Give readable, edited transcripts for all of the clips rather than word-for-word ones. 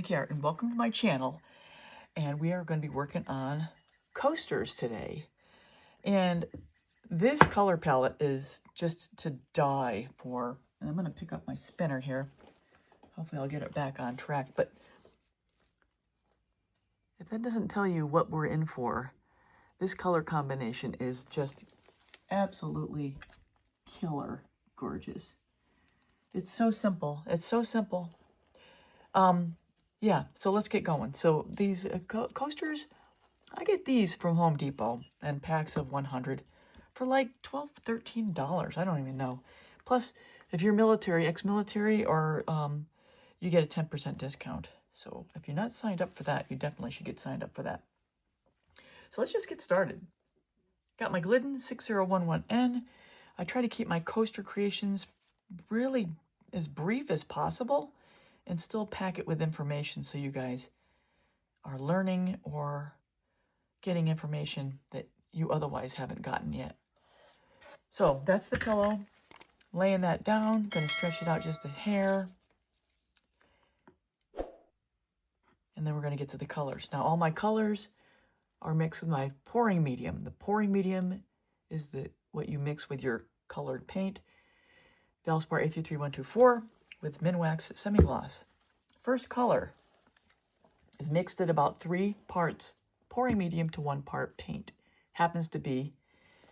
McKayart, and welcome to my channel. And we are going to be working on coasters today. And this color palette is just to die for. And I'm going to pick up my spinner here. Hopefully I'll get it back on track. But if that doesn't tell you what we're in for, this color combination is just absolutely killer gorgeous. It's so simple. It's so simple. Yeah, so let's get going. So these coasters, I get these from Home Depot and packs of 100 for like $12, $13. I don't even know. Plus, if you're military, ex-military, or you get a 10% discount. So if you're not signed up for that, you definitely should get signed up for that. So let's just get started. Got my Glidden 6011N. I try to keep my coaster creations really as brief as possible and still pack it with information so you guys are learning or getting information that you otherwise haven't gotten yet. So that's the pillow. Laying that down, going to stretch it out just a hair. And then we're going to get to the colors. Now all my colors are mixed with my pouring medium. The pouring medium is what you mix with your colored paint. Valspar A33124 with MinWax semi-gloss. First color is mixed at about 3 parts pouring medium to 1 part paint. Happens to be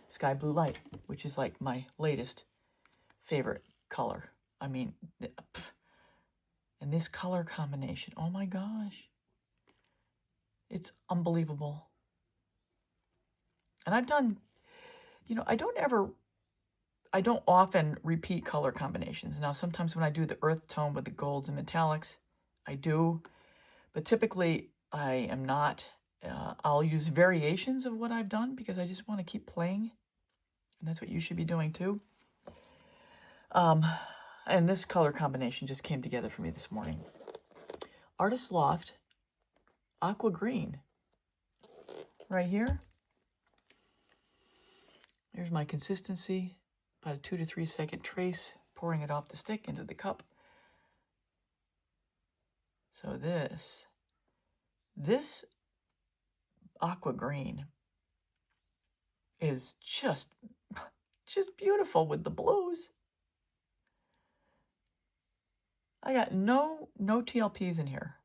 Sky Blue Light, which is like my latest favorite color. I mean, and this color combination, oh my gosh. It's unbelievable. And I've done, I don't often repeat color combinations. Now, sometimes when I do the earth tone with the golds and metallics, I do. But typically, I am not. I'll use variations of what I've done because I just want to keep playing. And that's what you should be doing too. And this color combination just came together for me this morning. Artist Loft Aqua Green. Right here. Here's my consistency. About a 2 to 3 second trace. Pouring it off the stick into the cup. So this aqua green is just beautiful with the blues. I got no TLPs in here.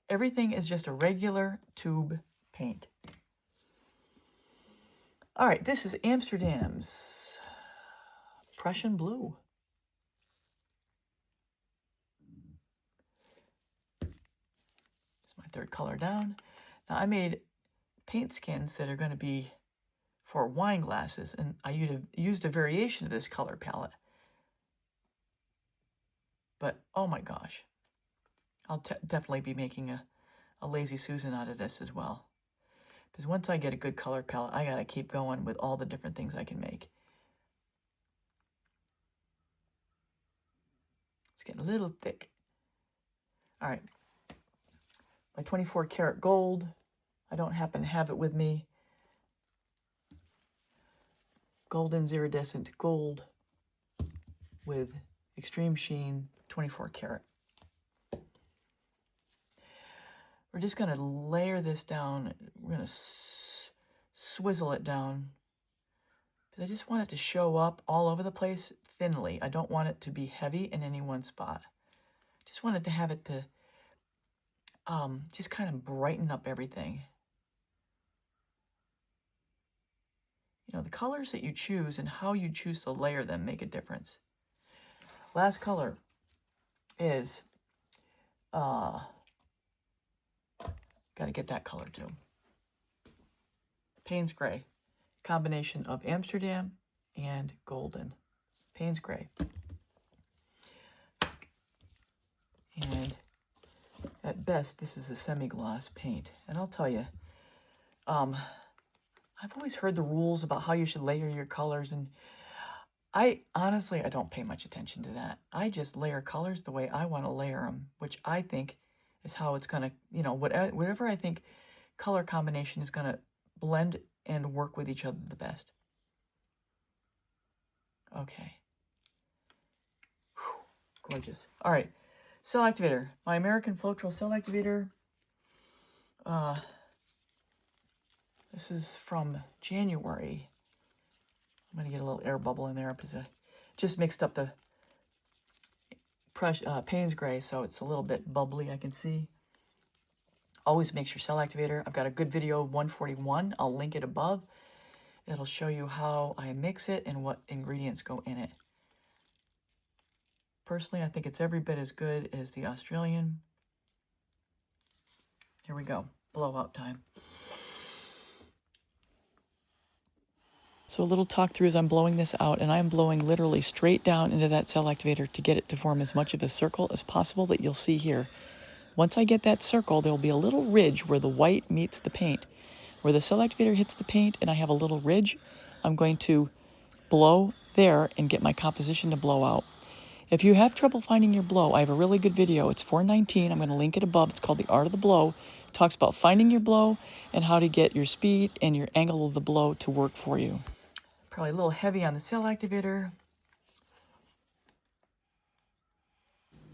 Everything is just a regular tube paint. All right, this is Amsterdam's Prussian Blue. It's my third color down. Now I made paint skins that are going to be for wine glasses, and I used a variation of this color palette. But oh my gosh, I'll definitely be making a Lazy Susan out of this as well. Because once I get a good color palette, I gotta keep going with all the different things I can make. It's getting a little thick. All right, my 24 karat gold. I don't happen to have it with me. Golden iridescent gold with extreme sheen, 24 karat. We're just going to layer this down. We're going to swizzle it down. Because I just want it to show up all over the place thinly. I don't want it to be heavy in any one spot. Just wanted to have it to just kind of brighten up everything. The colors that you choose and how you choose to layer them make a difference. Last color is, got to get that color too. Payne's Gray, combination of Amsterdam and Golden. Payne's Gray. And at best, this is a semi-gloss paint. And I'll tell you, I've always heard the rules about how you should layer your colors, and I don't pay much attention to that. I just layer colors the way I want to layer them, which I think is how it's going to, whatever I think color combination is going to blend and work with each other the best. Okay. Whew, gorgeous. All right. Cell activator. My American Floetrol cell activator. This is from January. I'm going to get a little air bubble in there because I just mixed up the Payne's Gray, so it's a little bit bubbly, I can see. Always mix your cell activator. I've got a good video of 141. I'll link it above. It'll show you how I mix it and what ingredients go in it. Personally, I think it's every bit as good as the Australian. Here we go. Blowout time. So a little talk through as I'm blowing this out, and I'm blowing literally straight down into that cell activator to get it to form as much of a circle as possible that you'll see here. Once I get that circle, there'll be a little ridge where the white meets the paint. Where the cell activator hits the paint and I have a little ridge, I'm going to blow there and get my composition to blow out. If you have trouble finding your blow, I have a really good video. It's $4.19. I'm going to link it above. It's called The Art of the Blow. It talks about finding your blow and how to get your speed and your angle of the blow to work for you. Probably a little heavy on the cell activator.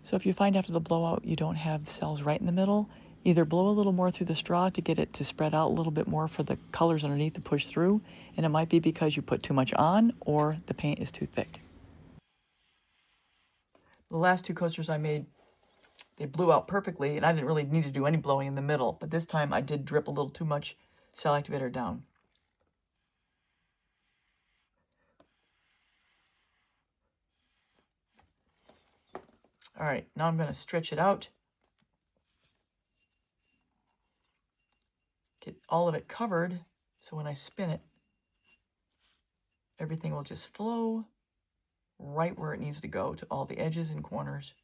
So if you find after the blowout you don't have the cells right in the middle, either blow a little more through the straw to get it to spread out a little bit more for the colors underneath to push through, and it might be because you put too much on or the paint is too thick. The last two coasters I made, they blew out perfectly, and I didn't really need to do any blowing in the middle, but this time I did drip a little too much cell activator down. All right, now I'm going to stretch it out. Get all of it covered, so when I spin it, everything will just flow right where it needs to go, to all the edges and corners.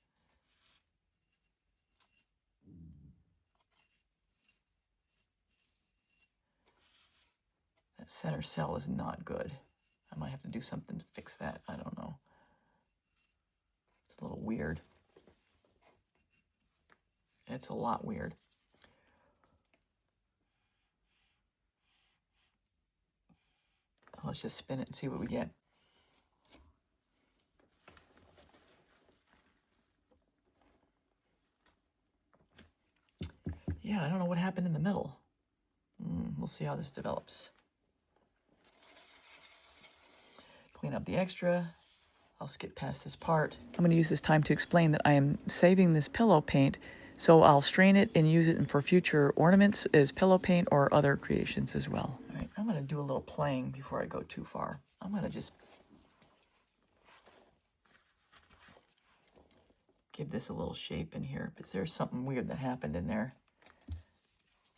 That center cell is not good. I might have to do something to fix that. I don't know. It's a little weird. It's a lot weird. Let's just spin it and see what we get. Yeah, I don't know what happened in the middle. We'll see how this develops. Clean up the extra. I'll skip past this part. I'm going to use this time to explain that I am saving this pillow paint, so I'll strain it and use it for future ornaments as pillow paint or other creations as well. All right, I'm going to do a little playing before I go too far. I'm going to just give this a little shape in here, because there's something weird that happened in there.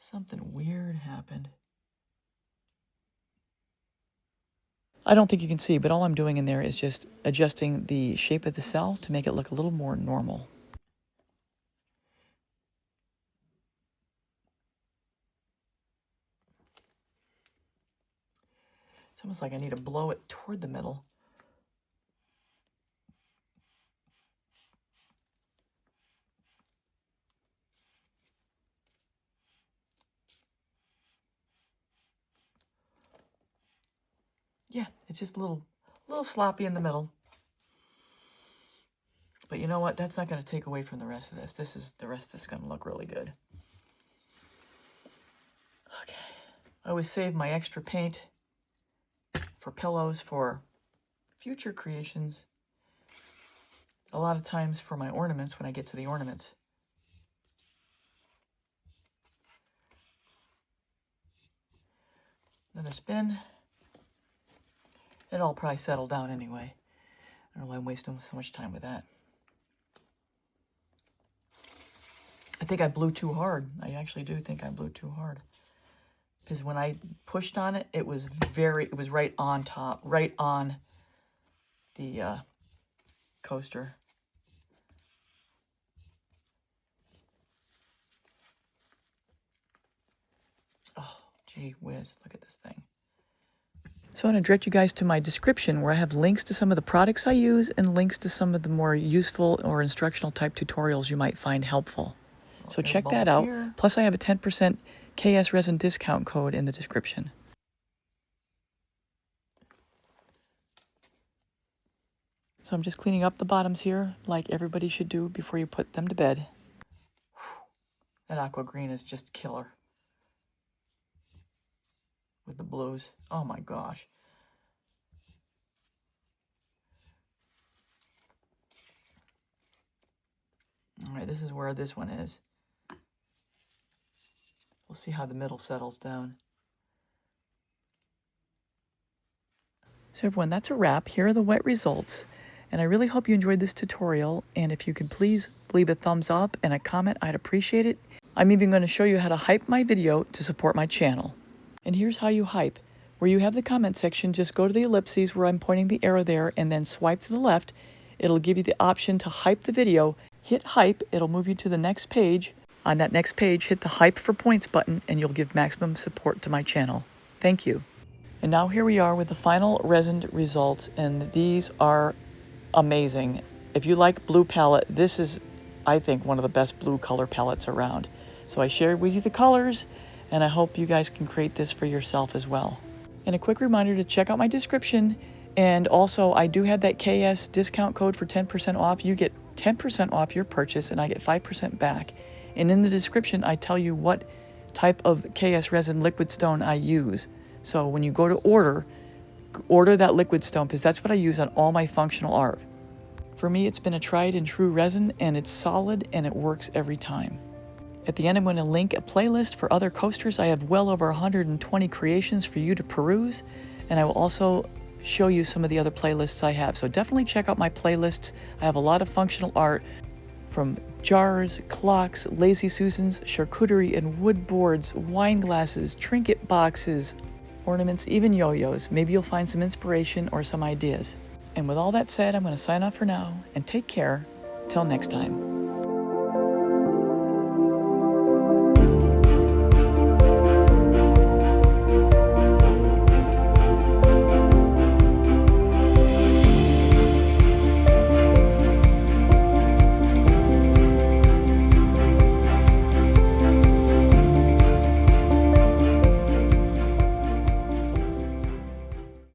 Something weird happened. I don't think you can see, but all I'm doing in there is just adjusting the shape of the cell to make it look a little more normal. It's almost like I need to blow it toward the middle. Yeah, it's just a little sloppy in the middle. But you know what? That's not going to take away from the rest of this. The rest of this is going to look really good. Okay. I always save my extra paint for pillows for future creations. A lot of times for my ornaments when I get to the ornaments. Another spin. It'll all probably settle down anyway. I don't know why I'm wasting so much time with that. I think I blew too hard. I actually do think I blew too hard. Because when I pushed on it, it was right on top, right on the coaster. Oh, gee whiz, look at this thing. So I'm going to direct you guys to my description where I have links to some of the products I use and links to some of the more useful or instructional type tutorials you might find helpful. So check that out. Here. Plus I have a 10% KS Resin discount code in the description. So I'm just cleaning up the bottoms here like everybody should do before you put them to bed. That aqua green is just killer. With the blues. Oh my gosh. All right, this is where this one is. We'll see how the middle settles down. So everyone, that's a wrap. Here are the wet results. And I really hope you enjoyed this tutorial. And if you could please leave a thumbs up and a comment, I'd appreciate it. I'm even going to show you how to hype my video to support my channel. And here's how you hype. Where you have the comment section, just go to the ellipses where I'm pointing the arrow there and then swipe to the left. It'll give you the option to hype the video. Hit hype, it'll move you to the next page. On that next page, hit the hype for points button and you'll give maximum support to my channel. Thank you. And now here we are with the final resin results, and these are amazing. If you like blue palette, this is, I think, one of the best blue color palettes around. So I shared with you the colors, and I hope you guys can create this for yourself as well. And a quick reminder to check out my description, and also I do have that KS discount code for 10% off. You get 10% off your purchase, and I get 5% back. And in the description, I tell you what type of KS resin liquid stone I use. So when you go to order that liquid stone, because that's what I use on all my functional art. For me, it's been a tried and true resin, and it's solid and it works every time. At the end, I'm going to link a playlist for other coasters. I have well over 120 creations for you to peruse, and I will also show you some of the other playlists I have. So definitely check out my playlists. I have a lot of functional art from jars, clocks, lazy susans, charcuterie and wood boards, wine glasses, trinket boxes, ornaments, even yo-yos. Maybe you'll find some inspiration or some ideas. And with all that said, I'm going to sign off for now and take care. Till next time.